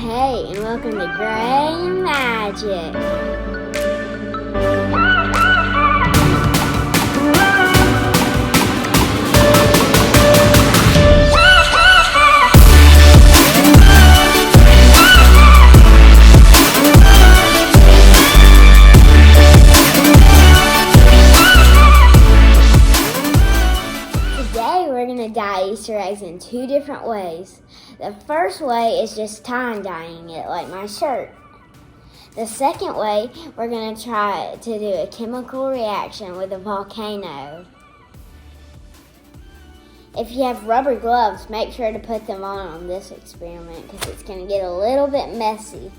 Hey, and welcome to GRAHAMAGIC. Today we're going to dye Easter eggs in two different ways. The first way is just dyeing it, like my shirt. The second way, we're going to try to do a chemical reaction with a volcano. If you have rubber gloves, make sure to put them on this experiment because it's going to get a little bit messy.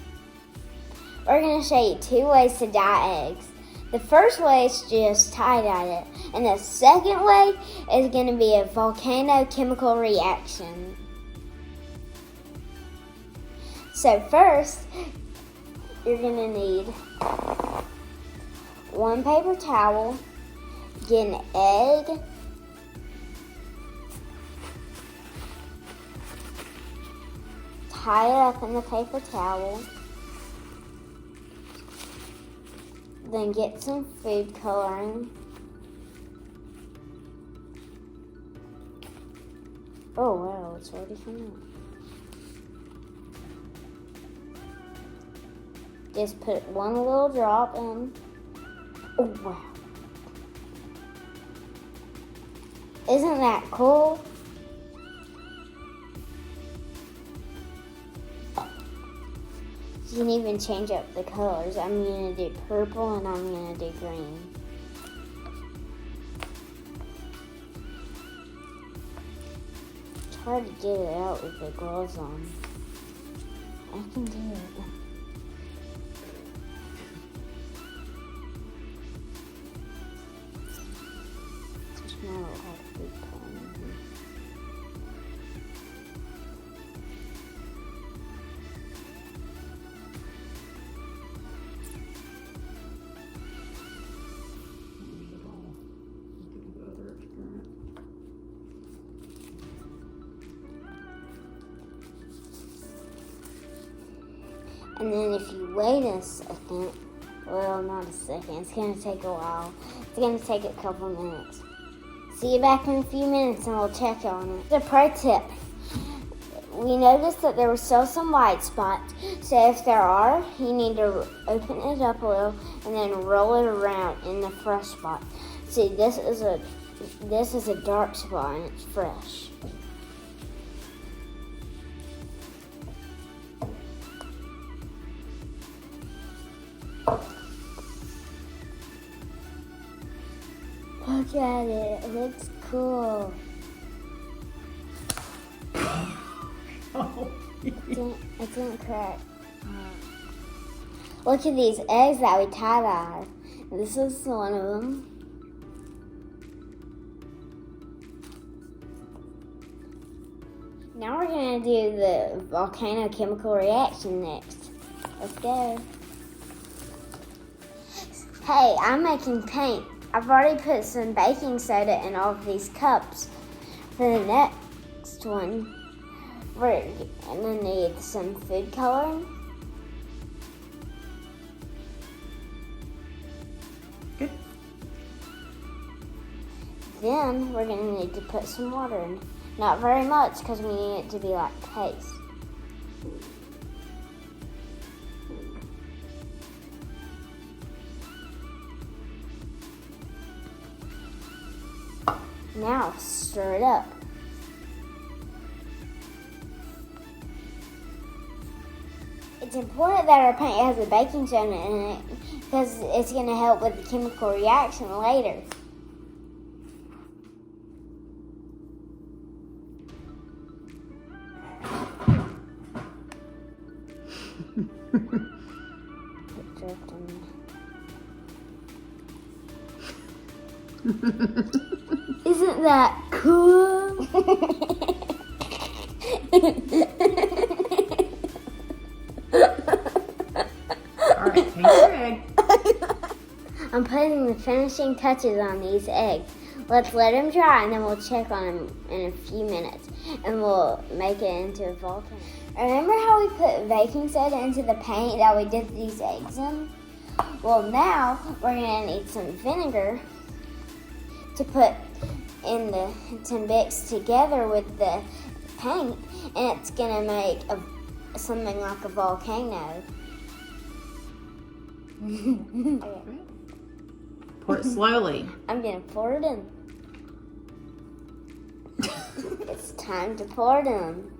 We're going to show you two ways to dye eggs. The first way is just tie-dye it, and the second way is going to be a volcano chemical reaction. So first, you're going to need one paper towel, get an egg, tie it up in the paper towel, then get some food coloring. Oh wow, it's already coming out. Just put one little drop in. Oh wow. Isn't that cool? You can even change up the colors. I'm going to do purple and I'm going to do green. It's hard to get it out with the gloves on. I can do it. There's not a lot of food coloring in here. And then if you wait a second, well, not a second, it's going to take a while. It's going to take a couple minutes. See you back in a few minutes and we'll check on it. The pro tip, we noticed that there were still some white spots. So if there are, you need to open it up a little and then roll it around in the fresh spot. See, this is a dark spot and it's fresh. Look at it. It looks cool. It didn't crack. Look at these eggs that we tie-dyed. This is one of them. Now we're going to do the volcano chemical reaction next. Let's go. Hey, I'm making paint. I've already put some baking soda in all of these cups. For the next one, we're going to need some food coloring. Good. Then we're going to need to put some water in. Not very much because we need it to be like paste. Now stir it up. It's important that our paint has a baking soda in it because it's going to help with the chemical reaction later. It dripped on me. Isn't that cool? Alright, take your egg. I'm putting the finishing touches on these eggs. Let's let them dry and then we'll check on them in a few minutes and we'll make it into a volcano. Remember how we put baking soda into the paint that we did these eggs in? Well, now we're going to need some vinegar to put to mix together with the paint, and it's going to make something like a volcano. Okay. Pour it slowly. I'm going to pour it in. It's time to pour it in.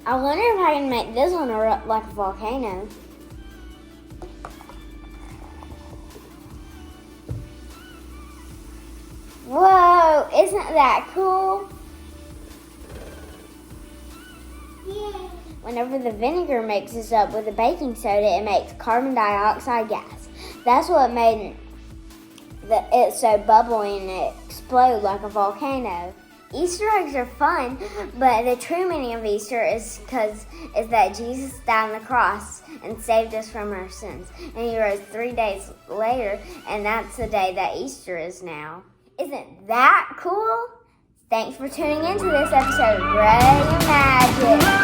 I wonder if I can make this one erupt like a volcano. Whoa, isn't that cool? Yeah. Whenever the vinegar mixes up with the baking soda, it makes carbon dioxide gas. That's what made it so bubbly and explode like a volcano. Easter eggs are fun, but the true meaning of Easter is that Jesus died on the cross and saved us from our sins. And he rose 3 days later, and that's the day that Easter is now. Isn't that cool? Thanks for tuning into this episode of GRAHAMAGIC.